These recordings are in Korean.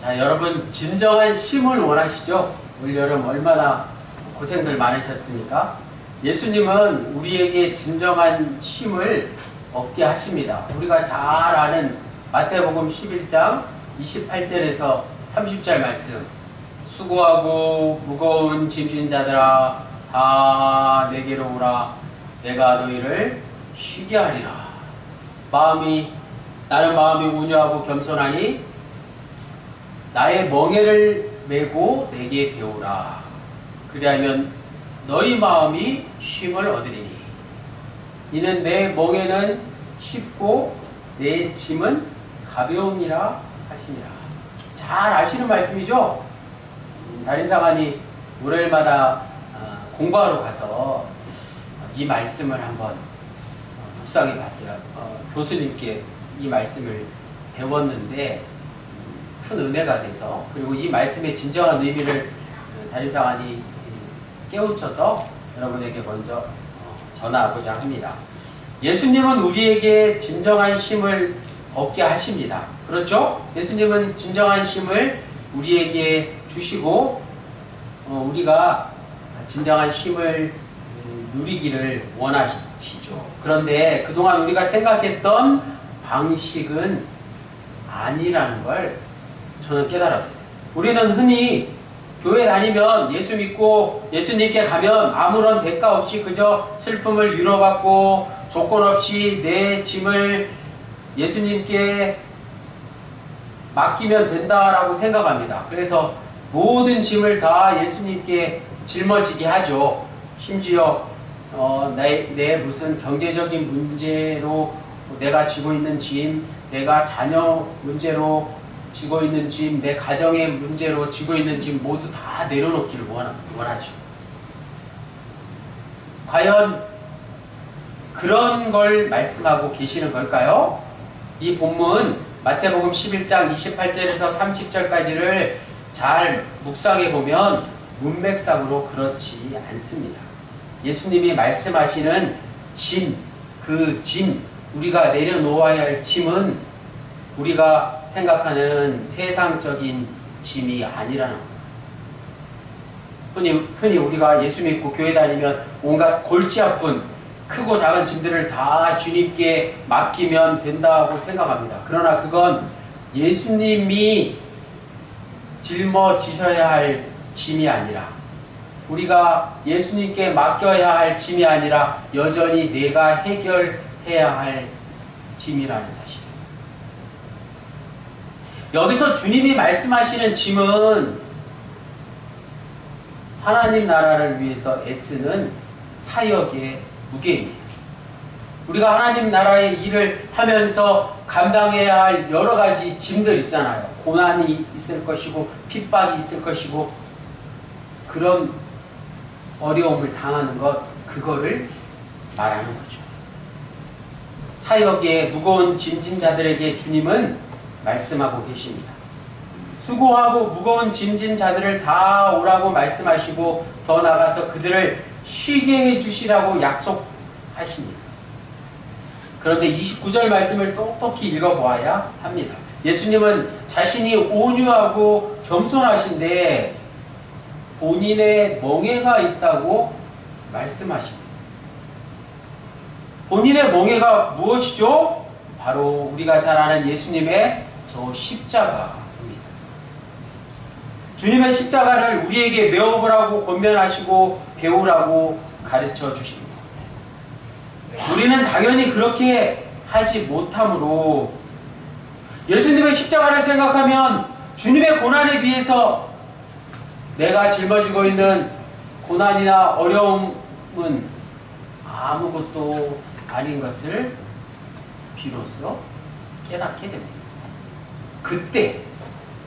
자, 여러분 진정한 쉼을 원하시죠? 올여름 얼마나 고생들 많으셨습니까? 예수님은 우리에게 진정한 쉼을 얻게 하십니다. 우리가 잘 아는 마태복음 11장 28절에서 30절 말씀, 수고하고 무거운 짐진 자들아 다 내게로 오라, 내가 너희를 쉬게 하리라. 나는 마음이 온유하고 겸손하니 나의 멍에를 메고 내게 배우라. 그리하면 너희 마음이 쉼을 얻으리니 이는 내 멍에는 쉽고 내 짐은 가벼우니라 하시니라. 잘 아시는 말씀이죠? 달인상한이 월요일마다 공부하러 가서 이 말씀을 한번 묵상해 봤어요. 교수님께 이 말씀을 배웠는데 큰 은혜가 돼서, 그리고 이 말씀의 진정한 의미를 달인상한이 깨우쳐서 여러분에게 먼저 전하고자 합니다. 예수님은 우리에게 진정한 쉼을 얻게 하십니다. 그렇죠? 예수님은 진정한 쉼을 우리에게 주시고 우리가 진정한 쉼을 누리기를 원하시죠. 그런데 그동안 우리가 생각했던 방식은 아니라는 걸 저는 깨달았어요. 우리는 흔히 교회 다니면, 예수 믿고 예수님께 가면 아무런 대가 없이 그저 슬픔을 위로받고 조건 없이 내 짐을 예수님께 맡기면 된다라고 생각합니다. 그래서 모든 짐을 다 예수님께 짊어지게 하죠. 심지어 내 무슨 경제적인 문제로 내가 지고 있는 짐, 내가 자녀 문제로 지고 있는 짐, 내 가정의 문제로 지고 있는 짐 모두 다 내려놓기를 원하죠. 과연 그런 걸 말씀하고 계시는 걸까요? 이 본문 마태복음 11장 28절에서 30절까지를 잘 묵상해 보면 문맥상으로 그렇지 않습니다. 예수님이 말씀하시는 짐, 그 짐, 우리가 내려놓아야 할 짐은 우리가 생각하는 세상적인 짐이 아니라는 거예요. 흔히 우리가 예수 믿고 교회 다니면 온갖 골치 아픈 크고 작은 짐들을 다 주님께 맡기면 된다고 생각합니다. 그러나 그건 예수님이 짊어지셔야 할 짐이 아니라, 우리가 예수님께 맡겨야 할 짐이 아니라 여전히 내가 해결해야 할 짐이라는 사실. 여기서 주님이 말씀하시는 짐은 하나님 나라를 위해서 애쓰는 사역의 무게입니다. 우리가 하나님 나라의 일을 하면서 감당해야 할 여러 가지 짐들 있잖아요. 고난이 있을 것이고 핍박이 있을 것이고 그런 어려움을 당하는 것, 그거를 말하는 거죠. 사역의 무거운 짐진 자들에게 주님은 말씀하고 계십니다. 수고하고 무거운 짐진 자들을 다 오라고 말씀하시고 더 나아가서 그들을 쉬게 해주시라고 약속하십니다. 그런데 29절 말씀을 똑똑히 읽어보아야 합니다. 예수님은 자신이 온유하고 겸손하신데 본인의 멍에가 있다고 말씀하십니다. 본인의 멍에가 무엇이죠? 바로 우리가 잘 아는 예수님의 저 십자가입니다. 주님의 십자가를 우리에게 메어보라고 권면하시고 배우라고 가르쳐 주십니다. 우리는 당연히 그렇게 하지 못하므로 예수님의 십자가를 생각하면 주님의 고난에 비해서 내가 짊어지고 있는 고난이나 어려움은 아무것도 아닌 것을 비로소 깨닫게 됩니다. 그때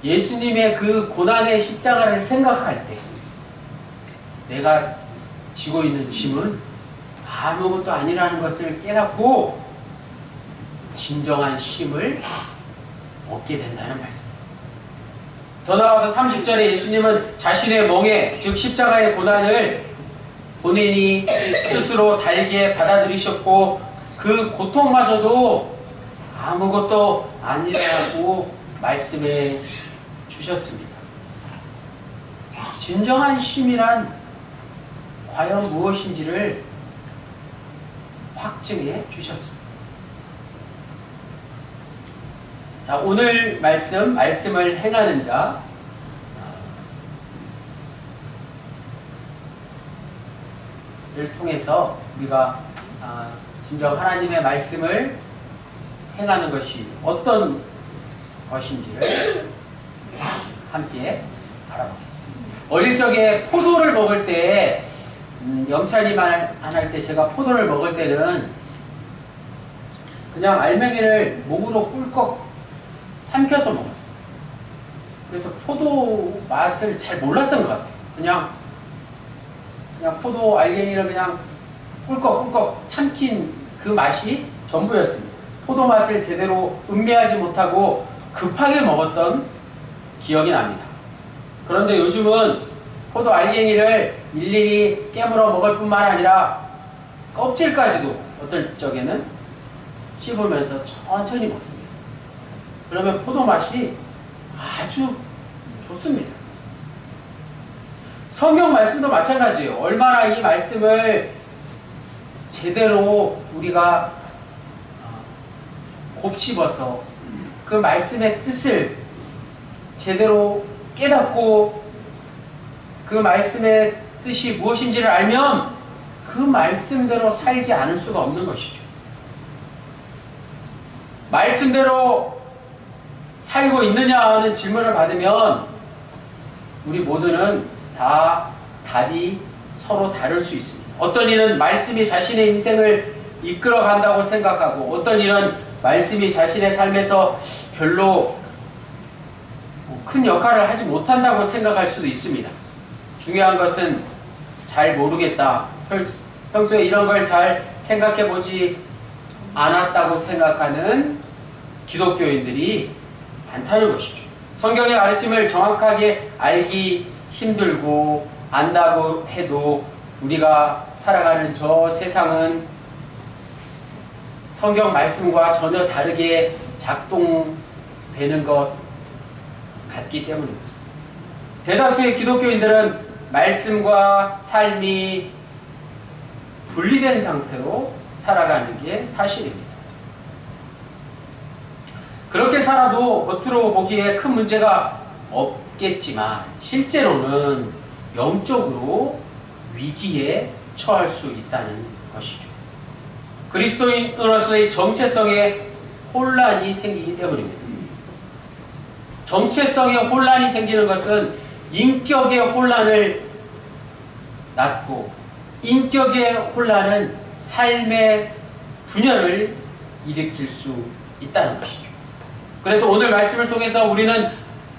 예수님의 그 고난의 십자가를 생각할 때 내가 지고 있는 짐은 아무것도 아니라는 것을 깨닫고 진정한 쉼을 얻게 된다는 말씀. 더 나아가서 30절에 예수님은 자신의 멍에, 즉 십자가의 고난을 본인이 스스로 달게 받아들이셨고 그 고통마저도 아무것도 아니라고 말씀해 주셨습니다. 진정한 쉼이란 과연 무엇인지를 확증해 주셨습니다. 자, 오늘 말씀을 행하는 자, 를 통해서 우리가 진정 하나님의 말씀을 행하는 것이 어떤 것인지를 함께 알아보겠습니다. 어릴 적에 포도를 먹을 때 영찬이만 안 할 때 제가 포도를 먹을 때는 그냥 알맹이를 목으로 꿀꺽 삼켜서 먹었어요. 그래서 포도 맛을 잘 몰랐던 것 같아요. 그냥 포도 알갱이를 그냥 꿀꺽꿀꺽 삼킨 그 맛이 전부였습니다. 포도 맛을 제대로 음미하지 못하고 급하게 먹었던 기억이 납니다. 그런데 요즘은 포도 알갱이를 일일이 깨물어 먹을 뿐만 아니라 껍질까지도 어떨 적에는 씹으면서 천천히 먹습니다. 그러면 포도 맛이 아주 좋습니다. 성경 말씀도 마찬가지예요. 얼마나 이 말씀을 제대로 우리가 곱씹어서 그 말씀의 뜻을 제대로 깨닫고 그 말씀의 뜻이 무엇인지를 알면 그 말씀대로 살지 않을 수가 없는 것이죠. 말씀대로 살고 있느냐 하는 질문을 받으면 우리 모두는 다 답이 서로 다를 수 있습니다. 어떤 이는 말씀이 자신의 인생을 이끌어 간다고 생각하고 어떤 이는 말씀이 자신의 삶에서 별로 큰 역할을 하지 못한다고 생각할 수도 있습니다. 중요한 것은 잘 모르겠다. 평소에 이런 걸 잘 생각해 보지 않았다고 생각하는 기독교인들이 많다는 것이죠. 성경의 가르침을 정확하게 알기 힘들고 안다고 해도 우리가 살아가는 저 세상은 성경 말씀과 전혀 다르게 작동되는 것 같기 때문입니다. 대다수의 기독교인들은 말씀과 삶이 분리된 상태로 살아가는 게 사실입니다. 그렇게 살아도 겉으로 보기에 큰 문제가 없겠지만 실제로는 영적으로 위기에 처할 수 있다는 것이죠. 그리스도인으로서의 정체성에 혼란이 생기기 때문입니다. 정체성에 혼란이 생기는 것은 인격의 혼란을 낳고 인격의 혼란은 삶의 분열을 일으킬 수 있다는 것이죠. 그래서 오늘 말씀을 통해서 우리는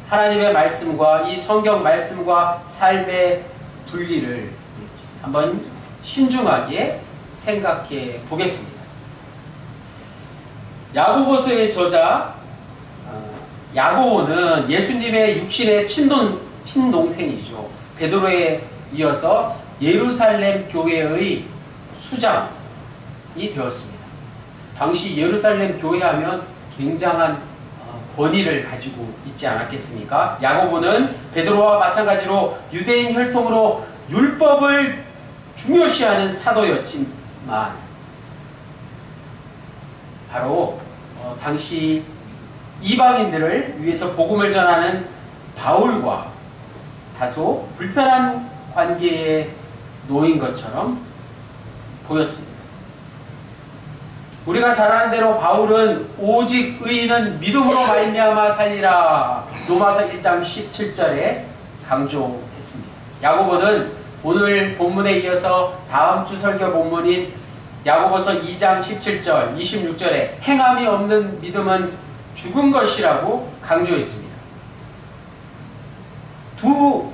하나님의 말씀과 이 성경 말씀과 삶의 분리를 한번 신중하게 생각해 보겠습니다. 야고보서의 저자 야고보는 예수님의 육신의 친동생이죠. 베드로에 이어서 예루살렘 교회의 수장이 되었습니다. 당시 예루살렘 교회하면 굉장한 권위를 가지고 있지 않았겠습니까? 야고보는 베드로와 마찬가지로 유대인 혈통으로 율법을 중요시하는 사도였지만 바로 당시 이방인들을 위해서 복음을 전하는 바울과 다소 불편한 관계에 놓인 것처럼 보였습니다. 우리가 잘 아는 대로 바울은 오직 의인은 믿음으로 말미암아 살리라 로마서 1장 17절에 강조했습니다. 야고보는 오늘 본문에 이어서 다음 주 설교 본문인 야고보서 2장 17절 26절에 행함이 없는 믿음은 죽은 것이라고 강조했습니다. 두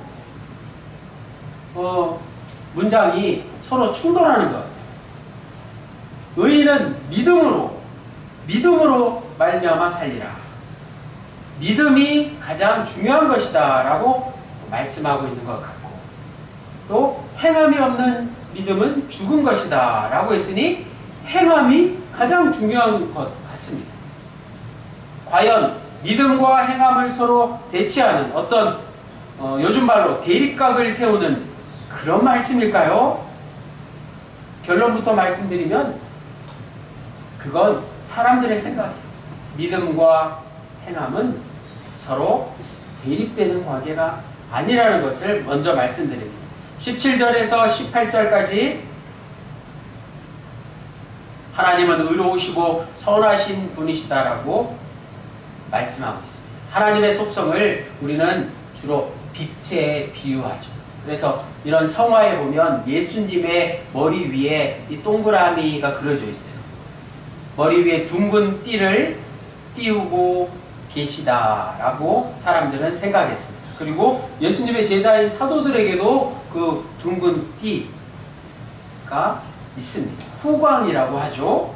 문장이 서로 충돌하는 것 같아요. 의인은 믿음으로 말미암아 살리라. 믿음이 가장 중요한 것이다 라고 말씀하고 있는 것 같고 또 행함이 없는 믿음은 죽은 것이다 라고 했으니 행함이 가장 중요한 것 같습니다. 과연 믿음과 행함을 서로 대치하는 어떤 요즘 말로 대립각을 세우는 그런 말씀일까요? 결론부터 말씀드리면 그건 사람들의 생각이에요. 믿음과 행함은 서로 대립되는 관계가 아니라는 것을 먼저 말씀드립니다. 17절에서 18절까지 하나님은 의로우시고 선하신 분이시다라고 말씀하고 있습니다. 하나님의 속성을 우리는 주로 빛에 비유하죠. 그래서 이런 성화에 보면 예수님의 머리 위에 이 동그라미가 그려져 있어요. 머리 위에 둥근 띠를 띄우고 계시다라고 사람들은 생각했습니다. 그리고 예수님의 제자인 사도들에게도 그 둥근 띠가 있습니다. 후광이라고 하죠.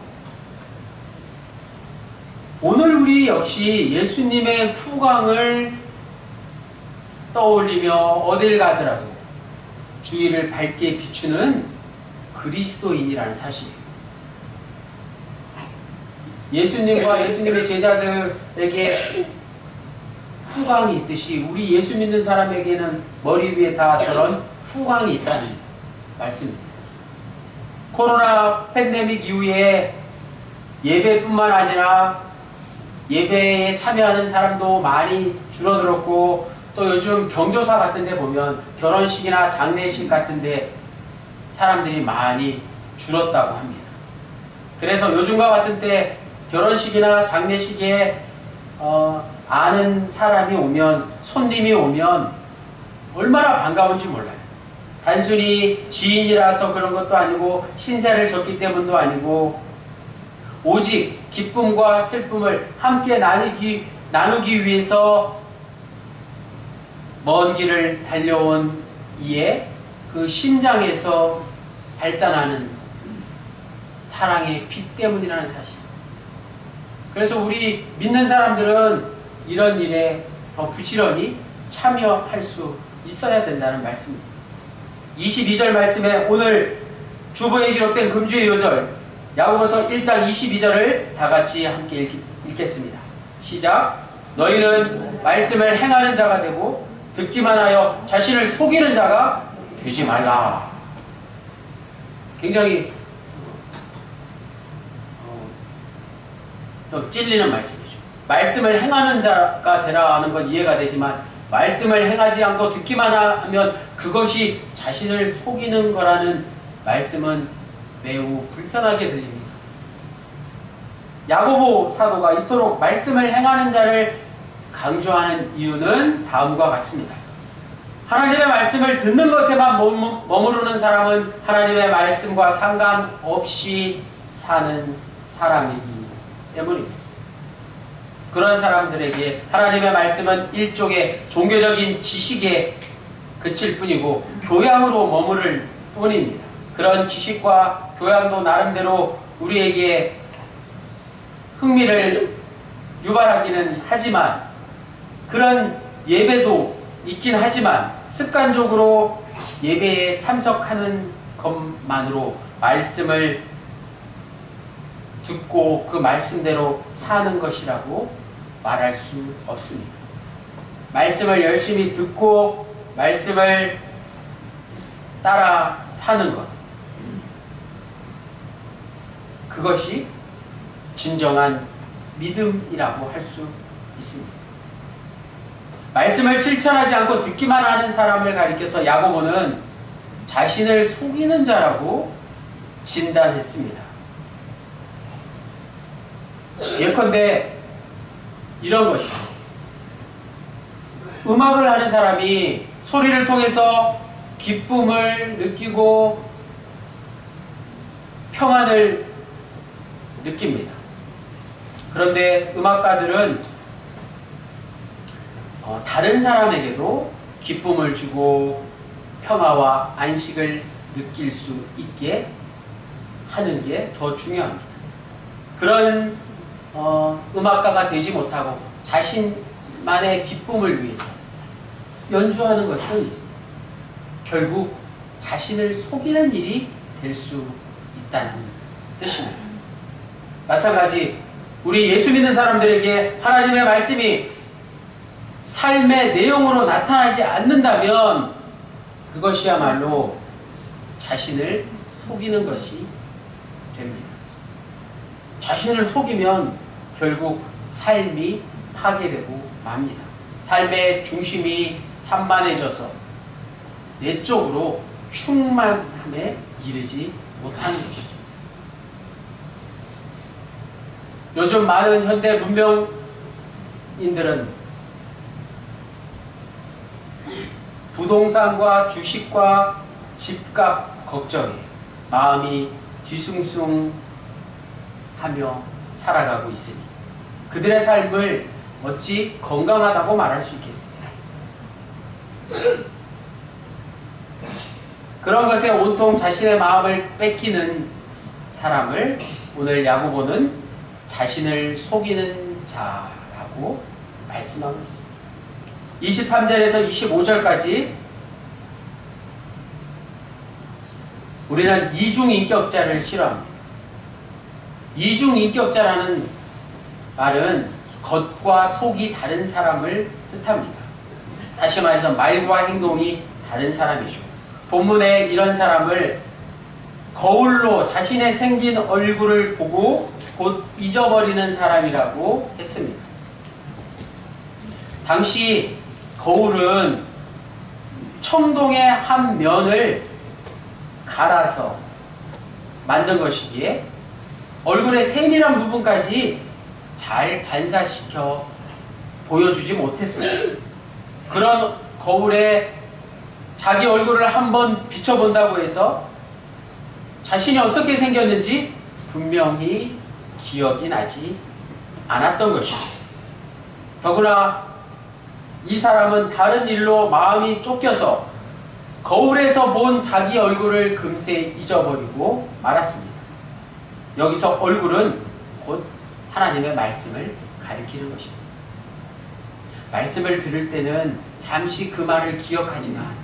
오늘 우리 역시 예수님의 후광을 떠올리며 어딜 가더라도 주위를 밝게 비추는 그리스도인이라는 사실이에요. 예수님과 예수님의 제자들에게 후광이 있듯이 우리 예수 믿는 사람에게는 머리 위에 다 저런 후광이 있다는 말씀입니다. 코로나 팬데믹 이후에 예배뿐만 아니라 예배에 참여하는 사람도 많이 줄어들었고, 또 요즘 경조사 같은 데 보면 결혼식이나 장례식 같은 데 사람들이 많이 줄었다고 합니다. 그래서 요즘과 같은 때 결혼식이나 장례식에 아는 사람이 오면, 손님이 오면 얼마나 반가운지 몰라요. 단순히 지인이라서 그런 것도 아니고 신세를 졌기 때문도 아니고 오직 기쁨과 슬픔을 함께 나누기 위해서 먼 길을 달려온 이의 그 심장에서 발산하는 사랑의 빛 때문이라는 사실. 그래서 우리 믿는 사람들은 이런 일에 더 부지런히 참여할 수 있어야 된다는 말씀입니다. 22절 말씀에 오늘 주보에 기록된 금주의 요절 야고보서 1장 22절을 다 같이 함께 읽겠습니다. 시작. 너희는 말씀을 행하는 자가 되고 듣기만 하여 자신을 속이는 자가 되지 말라. 굉장히 좀 찔리는 말씀이죠. 말씀을 행하는 자가 되라 하는 건 이해가 되지만 말씀을 행하지 않고 듣기만 하면 그것이 자신을 속이는 거라는 말씀은 매우 불편하게 들립니다. 야고보 사도가 이토록 말씀을 행하는 자를 강조하는 이유는 다음과 같습니다. 하나님의 말씀을 듣는 것에만 머무르는 사람은 하나님의 말씀과 상관없이 사는 사람이기 때문입니다. 그런 사람들에게 하나님의 말씀은 일종의 종교적인 지식에 그칠 뿐이고 교양으로 머무를 뿐입니다. 그런 지식과 교양도 나름대로 우리에게 흥미를 유발하기는 하지만, 그런 예배도 있긴 하지만 습관적으로 예배에 참석하는 것만으로 말씀을 듣고 그 말씀대로 사는 것이라고 말할 수 없습니다. 말씀을 열심히 듣고 말씀을 따라 사는 것, 그것이 진정한 믿음이라고 할 수 있습니다. 말씀을 실천하지 않고 듣기만 하는 사람을 가리켜서 야고보는 자신을 속이는 자라고 진단했습니다. 예컨대 이런 것이죠. 음악을 하는 사람이 소리를 통해서 기쁨을 느끼고 평안을 느낍니다. 그런데 음악가들은 다른 사람에게도 기쁨을 주고 평화와 안식을 느낄 수 있게 하는 게 더 중요합니다. 그런 음악가가 되지 못하고 자신만의 기쁨을 위해서 연주하는 것은 결국 자신을 속이는 일이 될 수 있다는 뜻입니다. 마찬가지 우리 예수 믿는 사람들에게 하나님의 말씀이 삶의 내용으로 나타나지 않는다면 그것이야말로 자신을 속이는 것이 됩니다. 자신을 속이면 결국 삶이 파괴되고 맙니다. 삶의 중심이 산만해져서 내적으로 충만함에 이르지 못하는 것이죠. 요즘 많은 현대 문명인들은 부동산과 주식과 집값 걱정에 마음이 뒤숭숭하며 살아가고 있으니 그들의 삶을 어찌 건강하다고 말할 수 있겠습니까? 그런 것에 온통 자신의 마음을 뺏기는 사람을 오늘 야고보는 자신을 속이는 자라고 말씀하고 있습니다. 23절에서 25절까지 우리는 이중인격자를 싫어합니다. 이중인격자라는 말은 겉과 속이 다른 사람을 뜻합니다. 다시 말해서 말과 행동이 다른 사람이죠. 본문에 이런 사람을 거울로 자신의 생긴 얼굴을 보고 곧 잊어버리는 사람이라고 했습니다. 당시 거울은 청동의 한 면을 갈아서 만든 것이기에 얼굴의 세밀한 부분까지 잘 반사시켜 보여주지 못했습니다. 그런 거울에 자기 얼굴을 한번 비춰본다고 해서 자신이 어떻게 생겼는지 분명히 기억이 나지 않았던 것이죠. 더구나 이 사람은 다른 일로 마음이 쫓겨서 거울에서 본 자기 얼굴을 금세 잊어버리고 말았습니다. 여기서 얼굴은 곧 하나님의 말씀을 가리키는 것입니다. 말씀을 들을 때는 잠시 그 말을 기억하지만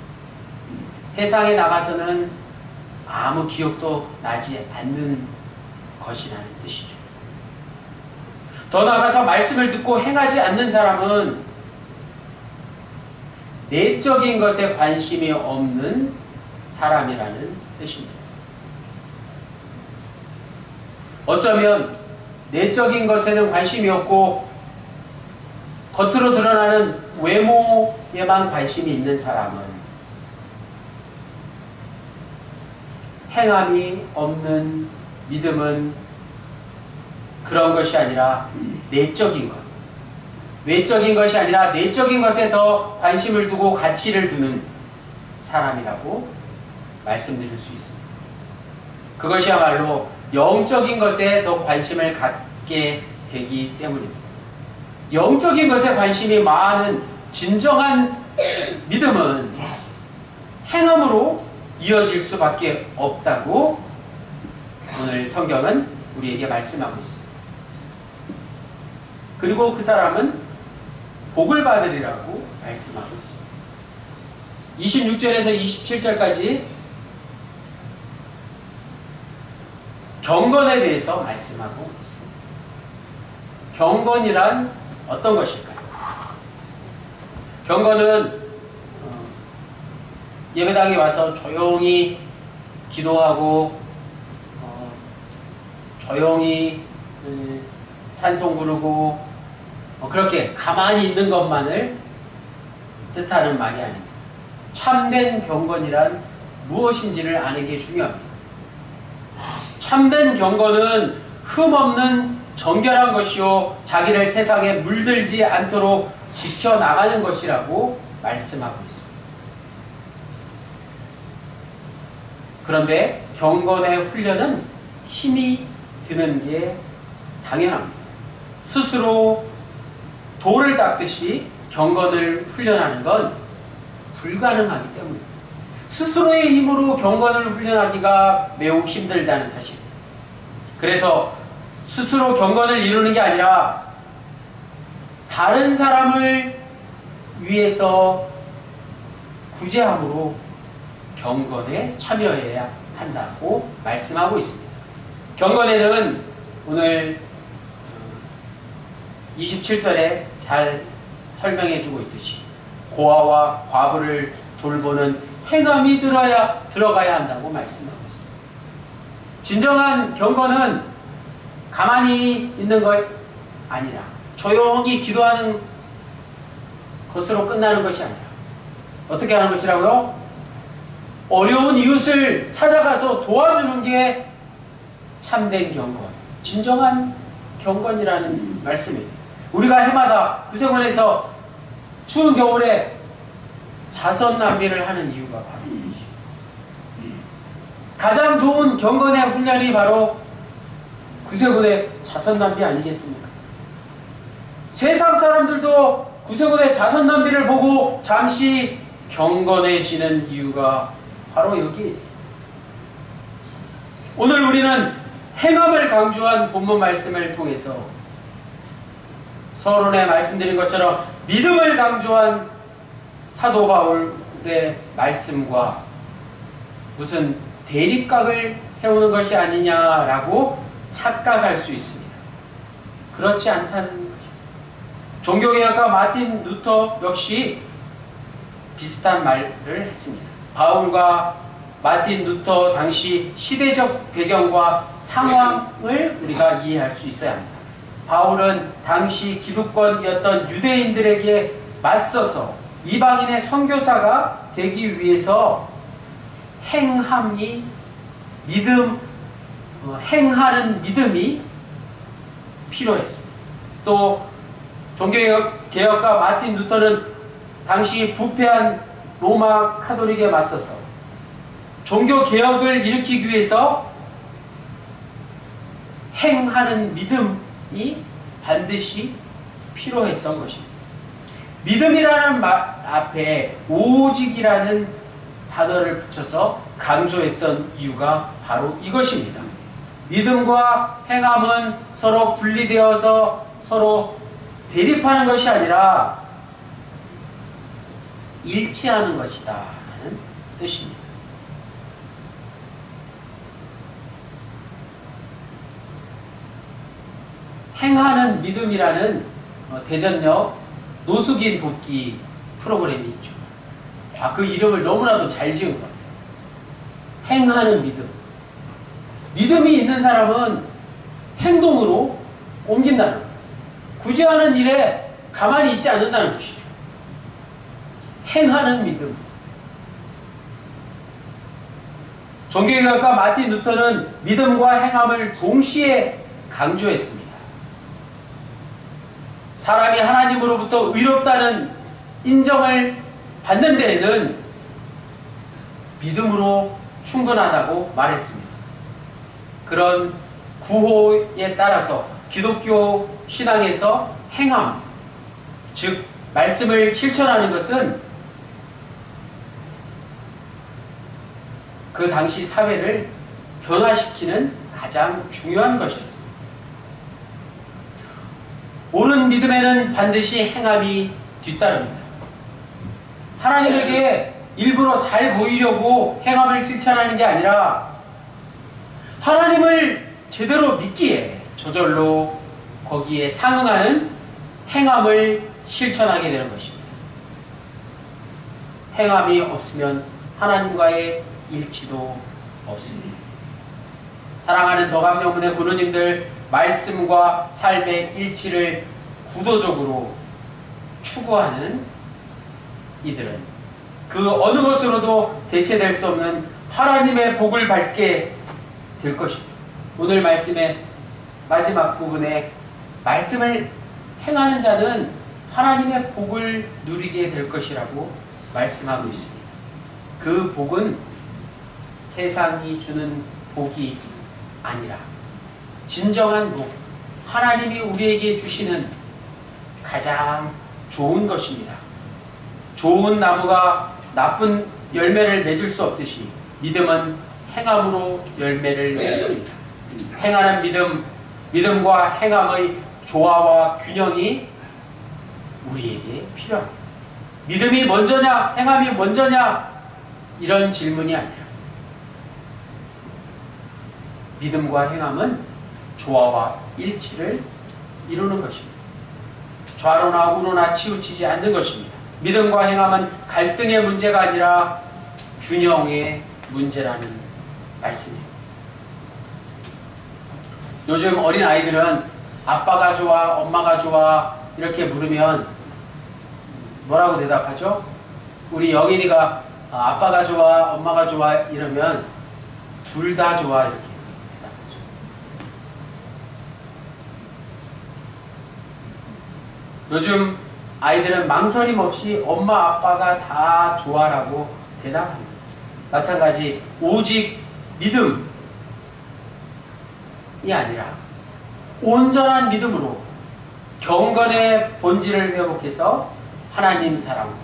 세상에 나가서는 아무 기억도 나지 않는 것이라는 뜻이죠. 더 나아가서 말씀을 듣고 행하지 않는 사람은 내적인 것에 관심이 없는 사람이라는 뜻입니다. 어쩌면 내적인 것에는 관심이 없고 겉으로 드러나는 외모에만 관심이 있는 사람은 행함이 없는 믿음은 그런 것이 아니라 내적인 것, 외적인 것이 아니라 내적인 것에 더 관심을 두고 가치를 두는 사람이라고 말씀드릴 수 있습니다. 그것이야말로 영적인 것에 더 관심을 갖게 되기 때문입니다. 영적인 것에 관심이 많은 진정한 믿음은 행함으로 이어질 수밖에 없다고 오늘 성경은 우리에게 말씀하고 있습니다. 그리고 그 사람은 복을 받으리라고 말씀하고 있습니다. 26절에서 27절까지 경건에 대해서 말씀하고 있습니다. 경건이란 어떤 것일까요? 경건은 예배당에 와서 조용히 기도하고 조용히 찬송 부르고 그렇게 가만히 있는 것만을 뜻하는 말이 아닙니다. 참된 경건이란 무엇인지를 아는 게 중요합니다. 참된 경건은 흠없는 정결한 것이요 자기를 세상에 물들지 않도록 지켜나가는 것이라고 말씀하고 있습니다. 그런데 경건의 훈련은 힘이 드는 게 당연합니다. 스스로 돌을 닦듯이 경건을 훈련하는 건 불가능하기 때문입니다. 스스로의 힘으로 경건을 훈련하기가 매우 힘들다는 사실입니다. 그래서 스스로 경건을 이루는 게 아니라 다른 사람을 위해서 구제함으로 경건에 참여해야 한다고 말씀하고 있습니다. 경건에는 오늘 27절에 잘 설명해 주고 있듯이 고아와 과부를 돌보는 행함이 들어가야 한다고 말씀하고 있습니다. 진정한 경건은 가만히 있는 것 아니라 조용히 기도하는 것으로 끝나는 것이 아니라 어떻게 하는 것이라고요? 어려운 이웃을 찾아가서 도와주는 게 참된 경건, 진정한 경건이라는 말씀입니다. 우리가 해마다 구세군에서 추운 겨울에 자선 낭비를 하는 이유가 바로 이것이죠. 가장 좋은 경건의 훈련이 바로 구세군의 자선 낭비 아니겠습니까? 세상 사람들도 구세군의 자선 낭비를 보고 잠시 경건해지는 이유가 바로 여기에 있습니다. 오늘 우리는 행함을 강조한 본문 말씀을 통해서 서론에 말씀드린 것처럼 믿음을 강조한 사도 바울의 말씀과 무슨 대립각을 세우는 것이 아니냐라고 착각할 수 있습니다. 그렇지 않다는 것입니다. 종교개혁가 마틴 루터 역시 비슷한 말을 했습니다. 바울과 마틴 루터 당시 시대적 배경과 상황을 우리가 이해할 수 있어야 합니다. 바울은 당시 기득권이었던 유대인들에게 맞서서 이방인의 선교사가 되기 위해서 행하는 믿음이 필요했습니다. 또 종교개혁가 마틴 루터는 당시 부패한 로마 카톨릭에 맞서서 종교개혁을 일으키기 위해서 행하는 믿음이 반드시 필요했던 것입니다. 믿음이라는 말 앞에 오직이라는 단어를 붙여서 강조했던 이유가 바로 이것입니다. 믿음과 행함은 서로 분리되어서 서로 대립하는 것이 아니라 일치하는 것이다 하는 뜻입니다. 행하는 믿음이라는 대전역 노숙인 돕기 프로그램이 있죠. 그 이름을 너무나도 잘 지은 것 같아요. 행하는 믿음. 믿음이 있는 사람은 행동으로 옮긴다는 거예요. 굳이 하는 일에 가만히 있지 않는다는 것이죠. 행하는 믿음. 종교개혁가 마틴 루터는 믿음과 행함을 동시에 강조했습니다. 사람이 하나님으로부터 의롭다는 인정을 받는 데에는 믿음으로 충분하다고 말했습니다. 그런 구호에 따라서 기독교 신앙에서 행함, 즉 말씀을 실천하는 것은 그 당시 사회를 변화시키는 가장 중요한 것이었습니다. 옳은 믿음에는 반드시 행함이 뒤따릅니다. 하나님에게 일부러 잘 보이려고 행함을 실천하는 게 아니라 하나님을 제대로 믿기에 저절로 거기에 상응하는 행함을 실천하게 되는 것입니다. 행함이 없으면 하나님과의 일치도 없습니다. 사랑하는 더감명문의 부모님들, 말씀과 삶의 일치를 구도적으로 추구하는 이들은 그 어느 것으로도 대체될 수 없는 하나님의 복을 받게 될 것입니다. 오늘 말씀의 마지막 부분에 말씀을 행하는 자는 하나님의 복을 누리게 될 것이라고 말씀하고 있습니다. 그 복은 세상이 주는 복이 아니라 진정한 복, 하나님이 우리에게 주시는 가장 좋은 것입니다. 좋은 나무가 나쁜 열매를 맺을 수 없듯이 믿음은 행함으로 열매를 맺습니다. 행하는 믿음과 행함의 조화와 균형이 우리에게 필요합니다. 믿음이 먼저냐, 행함이 먼저냐, 이런 질문이 아니라 믿음과 행함은 조화와 일치를 이루는 것입니다. 좌로나 우로나 치우치지 않는 것입니다. 믿음과 행함은 갈등의 문제가 아니라 균형의 문제라는 말씀입니다. 요즘 어린 아이들은 아빠가 좋아, 엄마가 좋아 이렇게 물으면 뭐라고 대답하죠? 우리 영인이가 아빠가 좋아, 엄마가 좋아 이러면 둘 다 좋아 이렇게 대답하죠. 요즘 아이들은 망설임 없이 엄마 아빠가 다 좋아라고 대답합니다. 마찬가지 오직 믿음이 아니라 온전한 믿음으로 경건의 본질을 회복해서 하나님 사랑과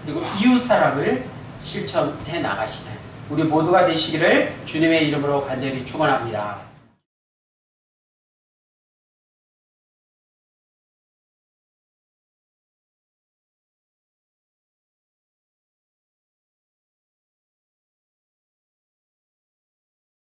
그리고 이웃 사랑을 실천해 나가시는 우리 모두가 되시기를 주님의 이름으로 간절히 축원합니다.